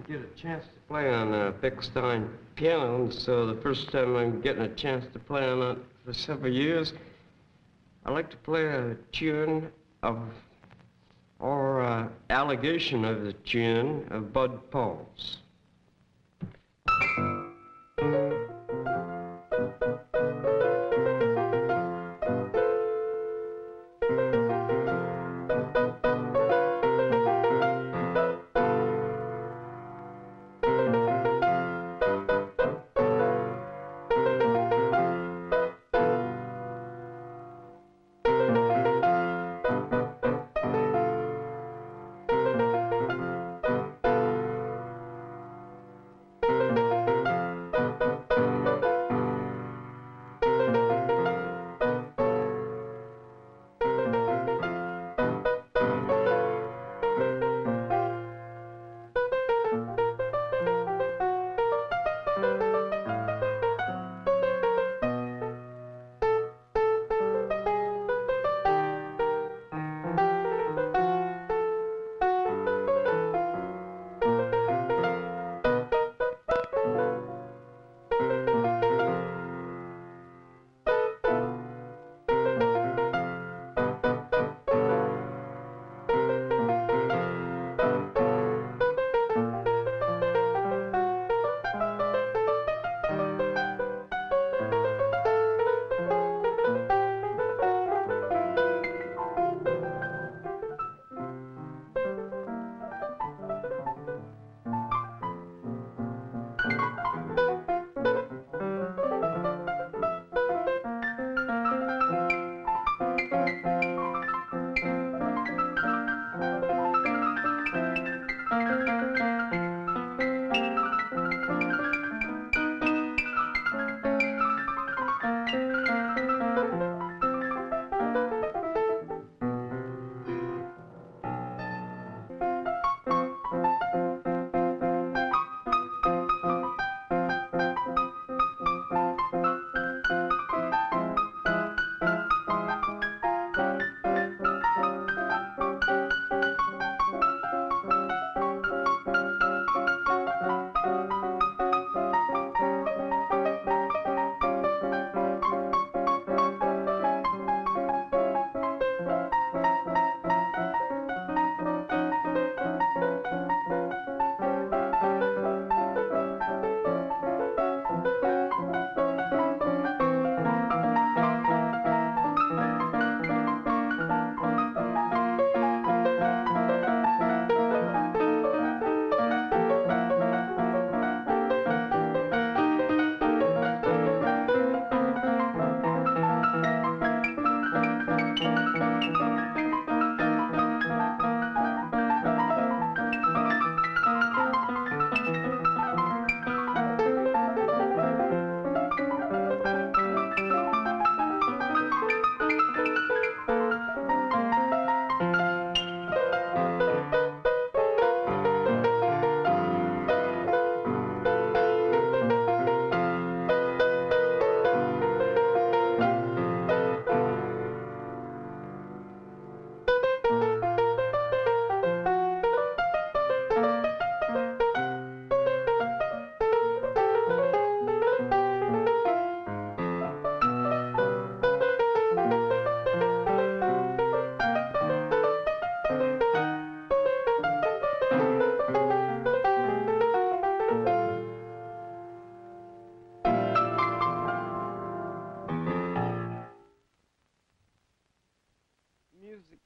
get a chance to play on a Bechstein piano, and so the first time I'm getting a chance to play on it for several years, I like to play a tune of, or allegation of the tune of Bud Paul's.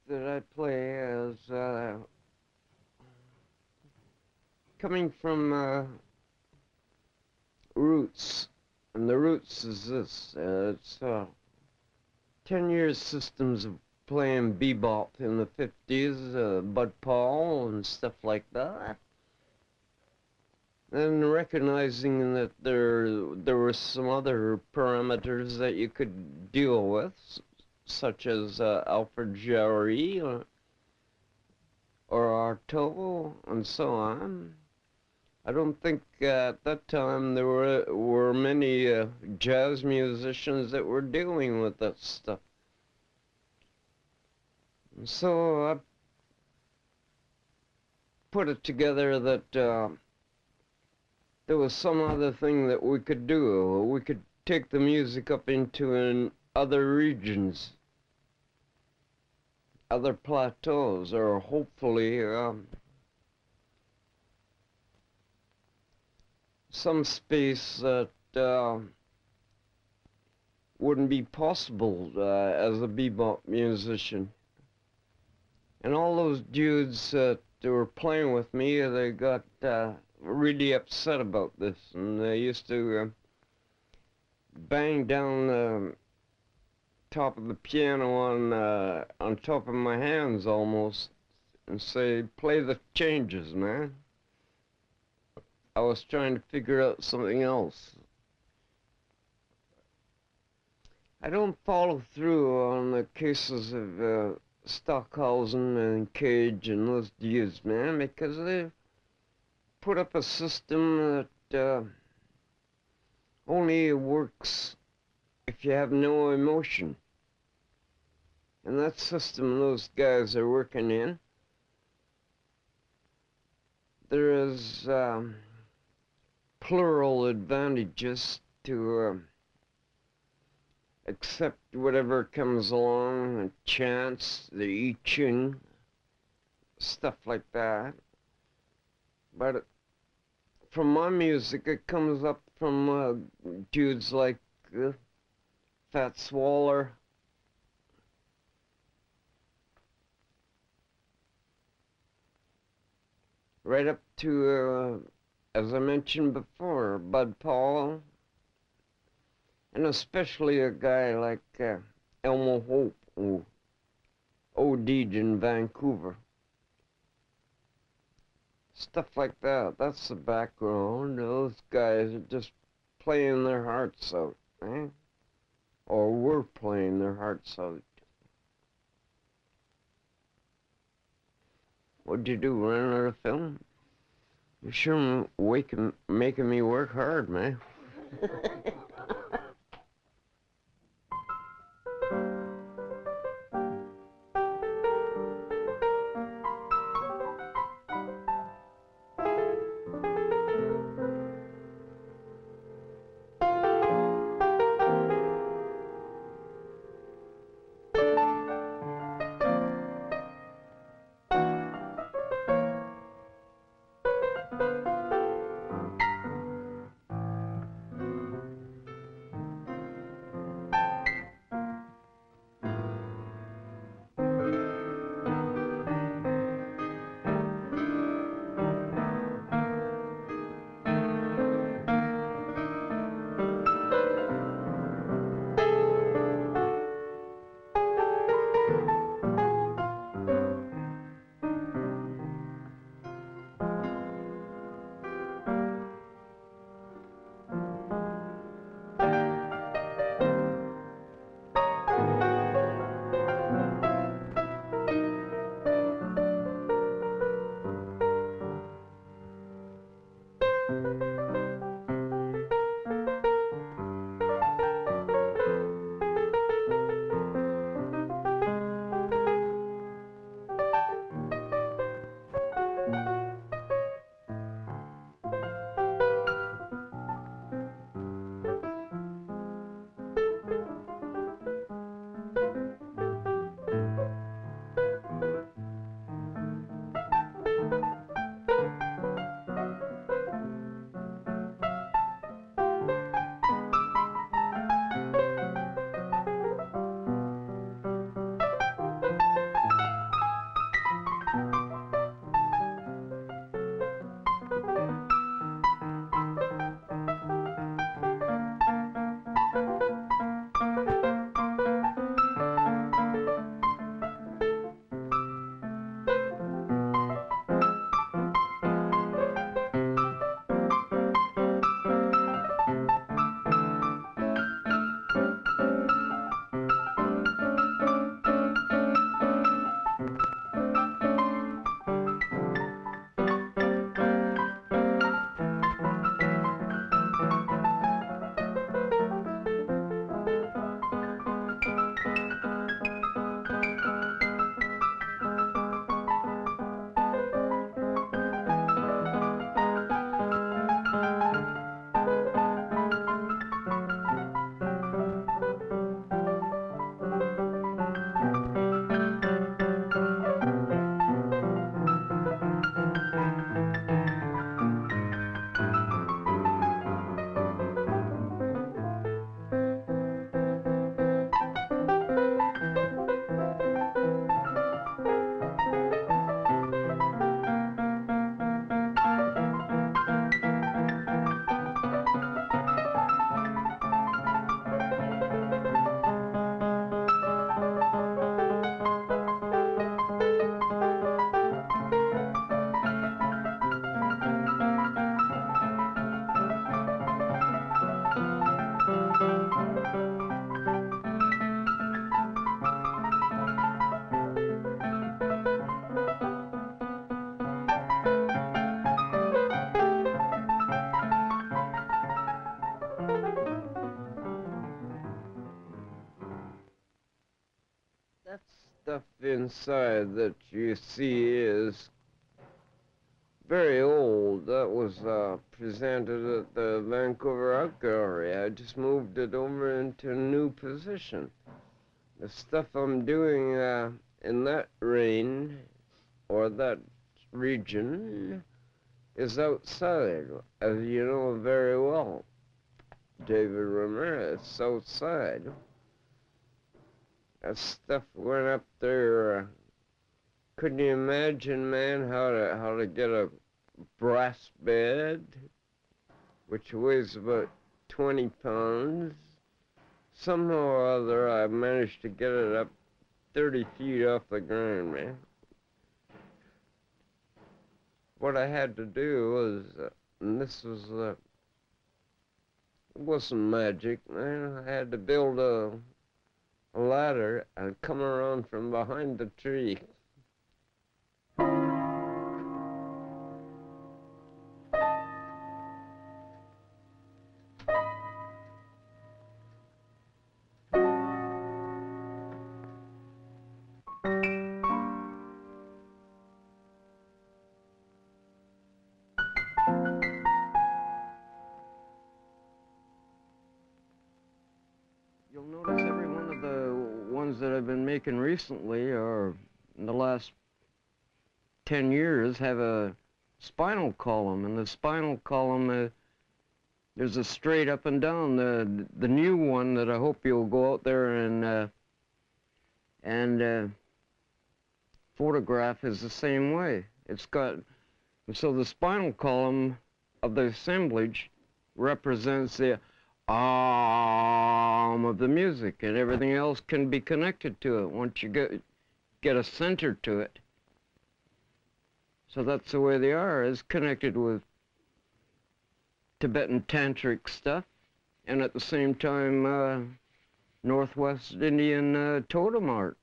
That I play is coming from roots, and the roots is this. It's 10 years systems of playing bebop in the 50s, Bud Paul and stuff like that. And recognizing that there were some other parameters that you could deal with, such as Alfred Jarry or Artaud and so on. I don't think at that time there were many jazz musicians that were dealing with that stuff. And so I put it together that there was some other thing that we could do. We could take the music up into other regions, other plateaus, or hopefully some space that wouldn't be possible as a bebop musician. And all those dudes that were playing with me, they got really upset about this, and they used to bang down the top of the piano on top of my hands almost, and say, "Play the changes, man." I was trying to figure out something else. I don't follow through on the cases of Stockhausen and Cage and those dudes, man, because they put up a system that only works if you have no emotion. And that system those guys are working in, there is plural advantages to accept whatever comes along, the chants, the I Ching, stuff like that. But from my music, it comes up from dudes like Fat Swaller, right up to, as I mentioned before, Bud Paul, and especially a guy like Elmo Hope, who OD'd in Vancouver. Stuff like that, that's the background. Those guys are just playing their hearts out, eh? Or were playing their hearts out. What'd you do, run out of film? You're sure making me work hard, man. stuff inside that you see is very old. That was presented at the Vancouver Art Gallery. I just moved it over into a new position. The stuff I'm doing in that reign, or that region, is outside, as you know very well. David Ramirez, outside. That stuff went up there. Couldn't you imagine, man, how to get a brass bed, which weighs about 20 pounds? Somehow or other, I managed to get it up 30 feet off the ground, man. What I had to do was, and this was, it wasn't magic, man. I had to build a ladder and come around from behind the tree. You'll notice every one of the ones that I've been making recently, or in the last 10 years, have a spinal column. And the spinal column, there's a straight up and down. The new one that I hope you'll go out there and photograph is the same way. It's got, so the spinal column of the assemblage represents the of the music, and everything else can be connected to it once you get a center to it. So that's the way they are, is connected with Tibetan tantric stuff, and at the same time Northwest Indian totem art.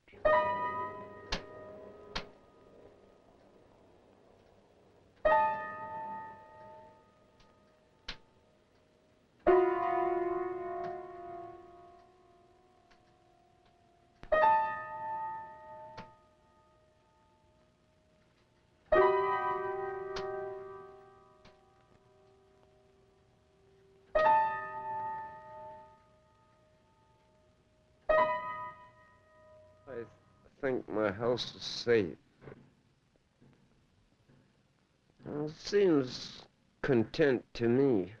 I think my house is safe. Well, it seems content to me.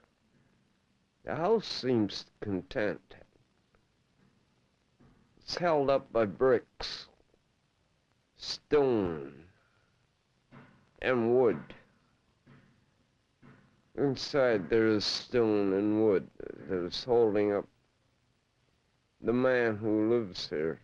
The house seems content. It's held up by bricks, stone, and wood. Inside there is stone and wood that is holding up the man who lives here.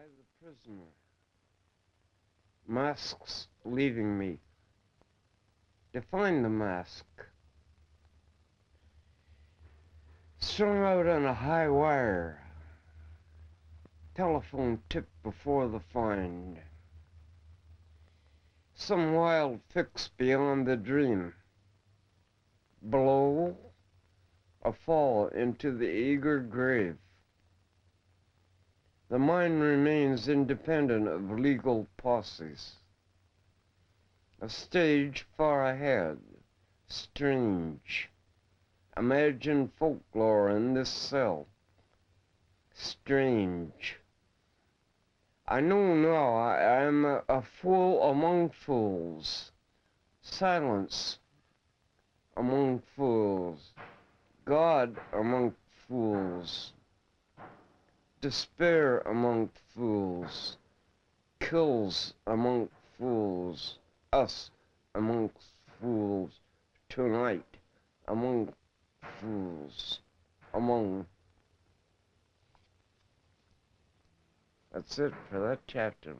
I, the prisoner, masks leaving me. Define the mask. Strung out on a high wire, telephone tip before the find. Some wild fix beyond the dream. Below, a fall into the eager grave. The mind remains independent of legal posses. A stage far ahead, strange. Imagine folklore in this cell. Strange. I know now I am a fool among fools. Silence among fools. God among fools. Despair among fools. Kills among fools. Us amongst fools. Tonight among fools. Among. That's it for that chapter.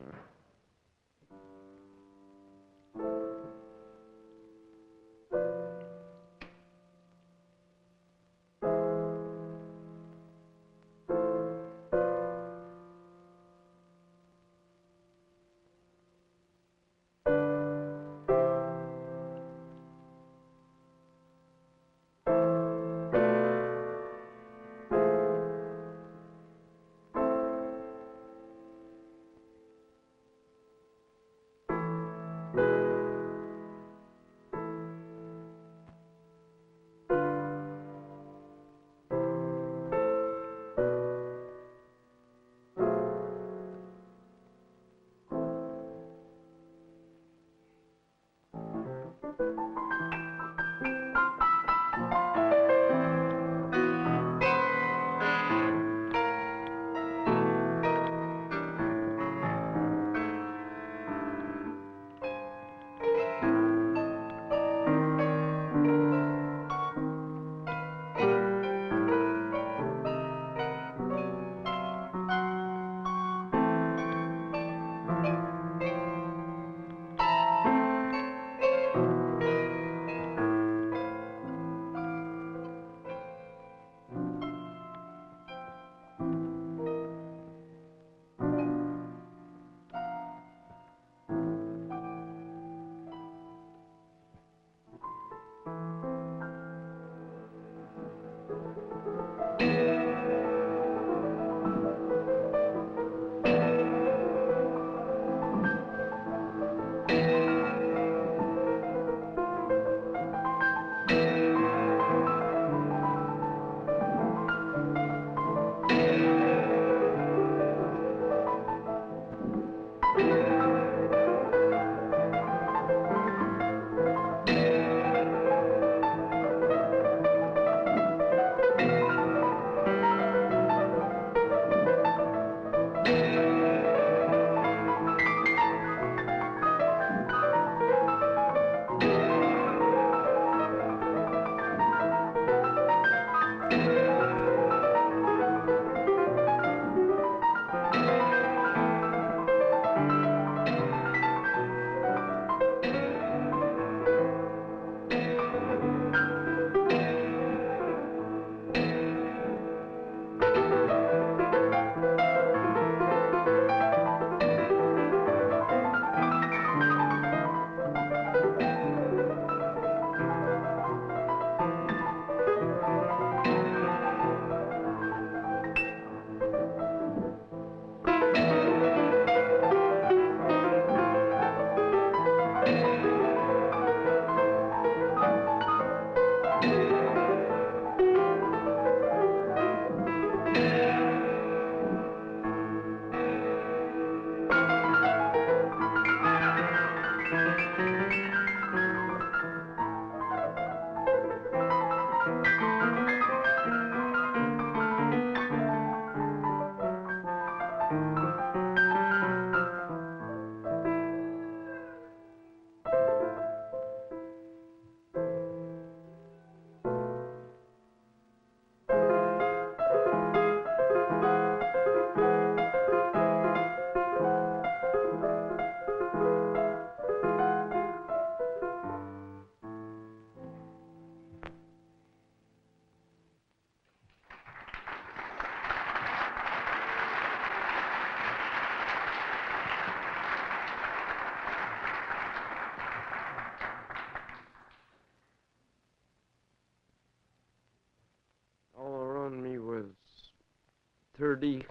30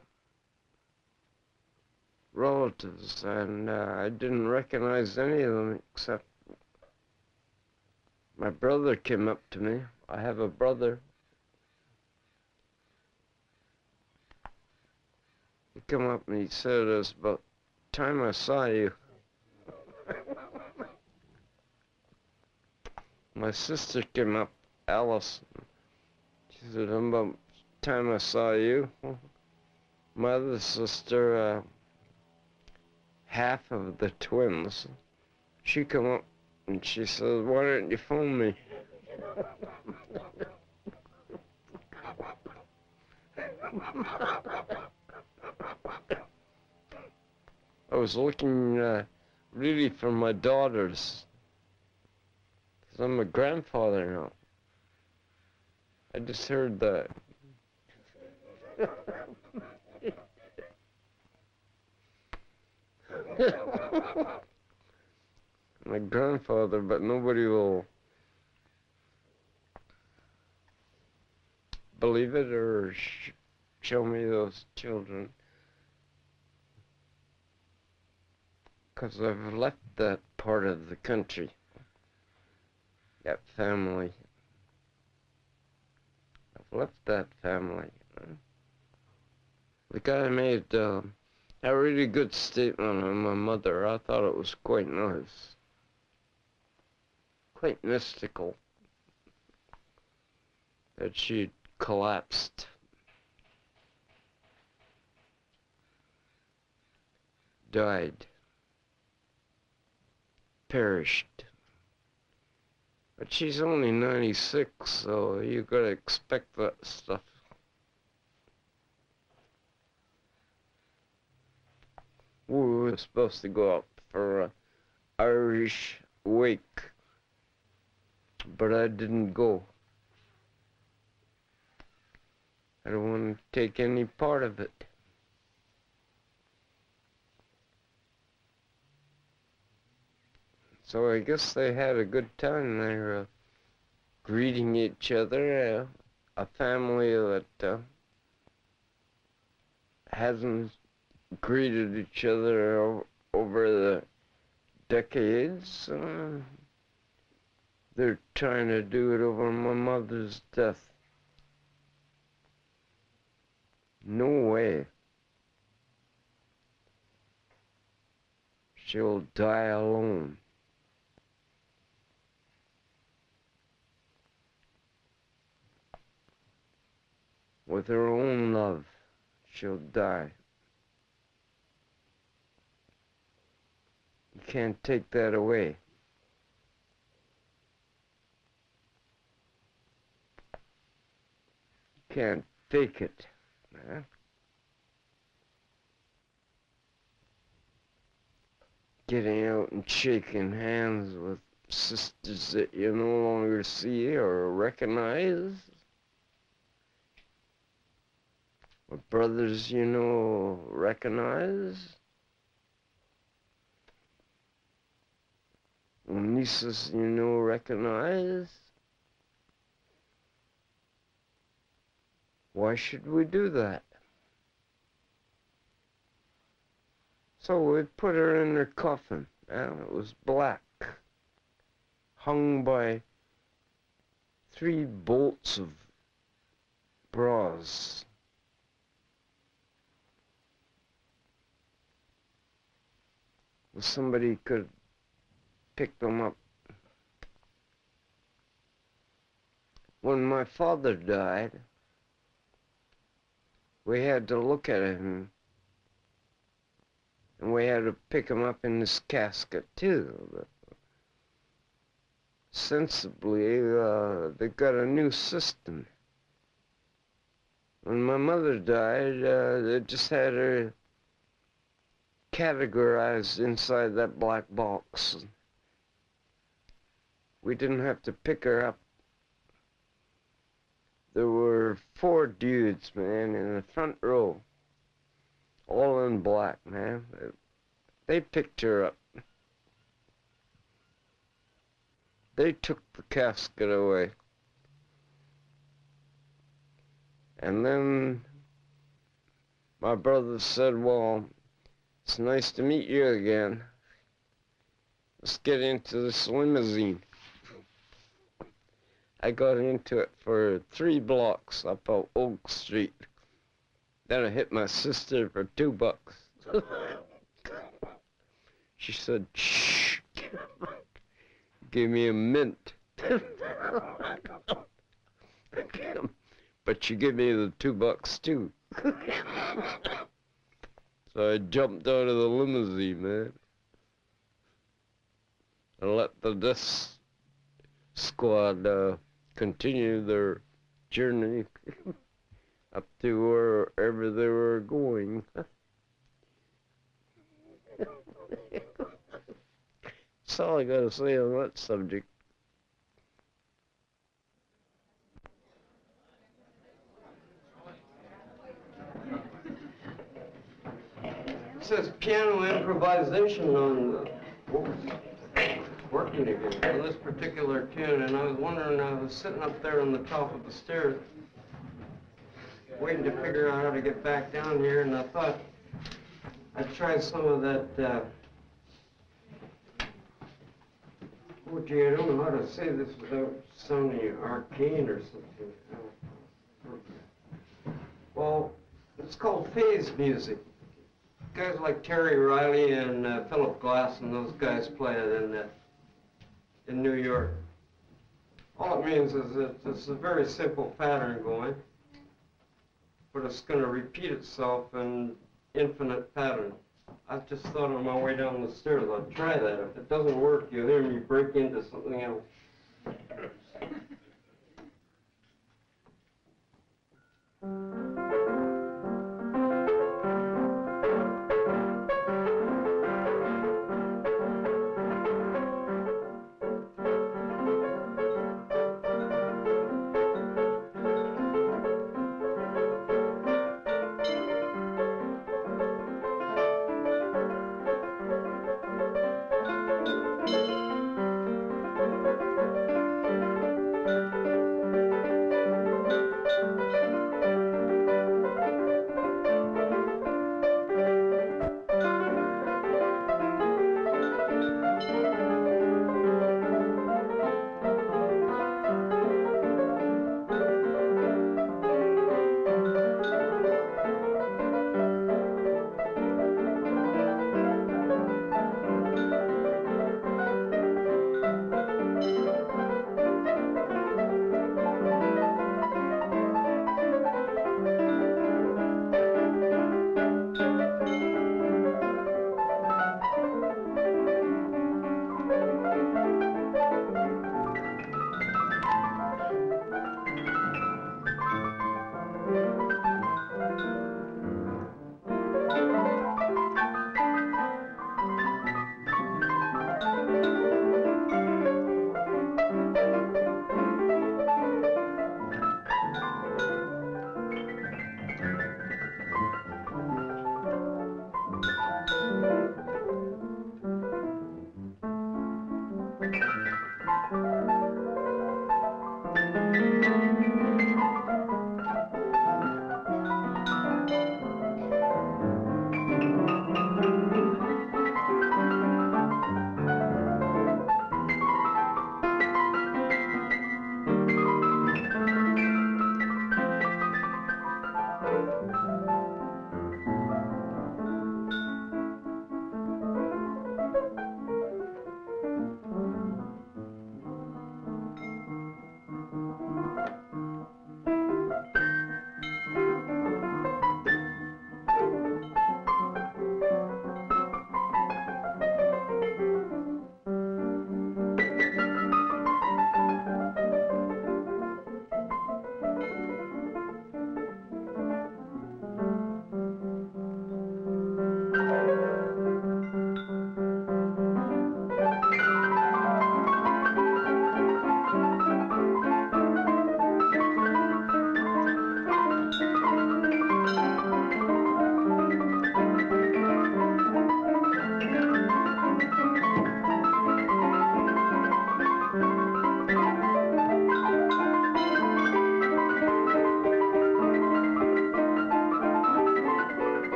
relatives, and I didn't recognize any of them except my brother came up to me. I have a brother. He came up and he said, "It's about time I saw you." My sister came up, Alice. She said, "About time I saw you." My other sister, half of the twins, she come up and she says, "Why didn't you phone me?" I was looking really for my daughters, because I'm a grandfather now. I just heard that. My grandfather, but nobody will believe it or show me those children. Because I've left that part of the country, that family. I've left that family. The guy made a really good statement on my mother. I thought it was quite nice, quite mystical, that she'd collapsed, died, perished. But she's only 96, so you gotta expect that stuff. We were supposed to go out for an Irish wake, but I didn't go. I don't want to take any part of it. So I guess they had a good time. They were greeting each other, a family that hasn't greeted each other over the decades. They're trying to do it over my mother's death. No way. She'll die alone. With her own love, she'll die. You can't take that away. You can't fake it. Man. Getting out and shaking hands with sisters that you no longer see or recognize. Or brothers you know recognize. Or nieces you know recognize. Why should we do that? So we put her in her coffin. It was black, hung by 3 bolts of bras. Somebody could pick them up. When my father died, we had to look at him, and we had to pick him up in this casket too. But sensibly, they got a new system. When my mother died, they just had her categorized inside that black box. We didn't have to pick her up. There were 4 dudes, man, in the front row, all in black, man. They picked her up. They took the casket away. And then My brother said, well, it's nice to meet you again. Let's get into this limousine. I got into it for 3 blocks up Oak Street. Then I hit my sister for $2. She said, shh, gave me a mint. But she gave me the $2 too. So I jumped out of the limousine, man. And let the Dadaist squad continue their journey up to wherever they were going. That's all I gotta say on that subject. It says piano improvisation on the working again on this particular tune, and I was wondering, I was sitting up there on the top of the stairs waiting to figure out how to get back down here, and I thought I'd try some of that, oh gee, I don't know how to say this without sounding arcane or something. Well, it's called phase music. Guys like Terry Riley and Philip Glass and those guys play it in New York. All it means is that it's a very simple pattern going, but it's going to repeat itself in infinite pattern. I just thought on my way down the stairs I'd try that. If it doesn't work, you'll hear me break into something else.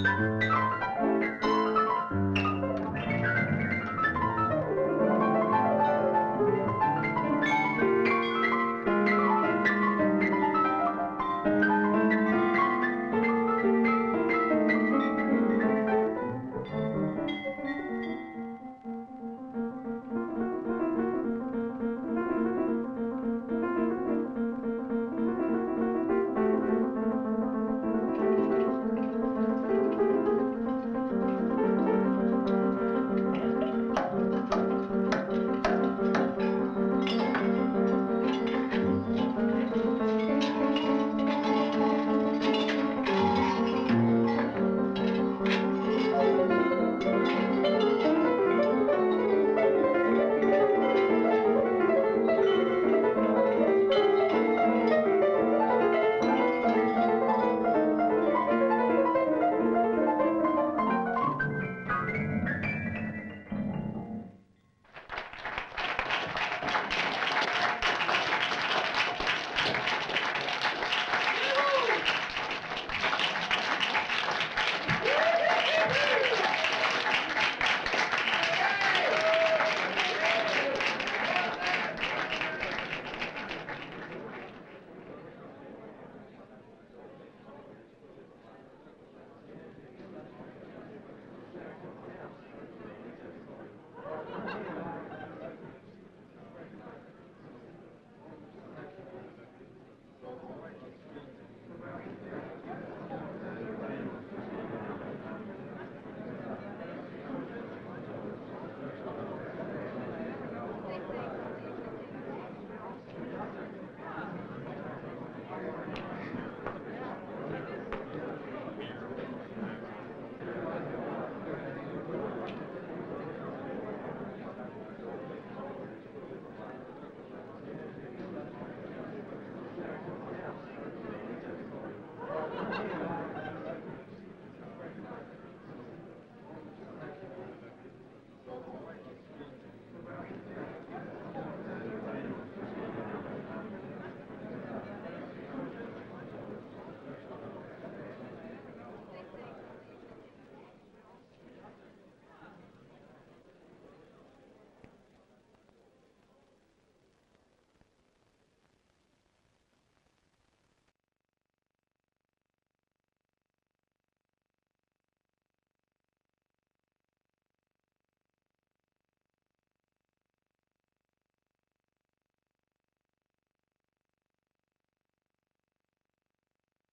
Thank you.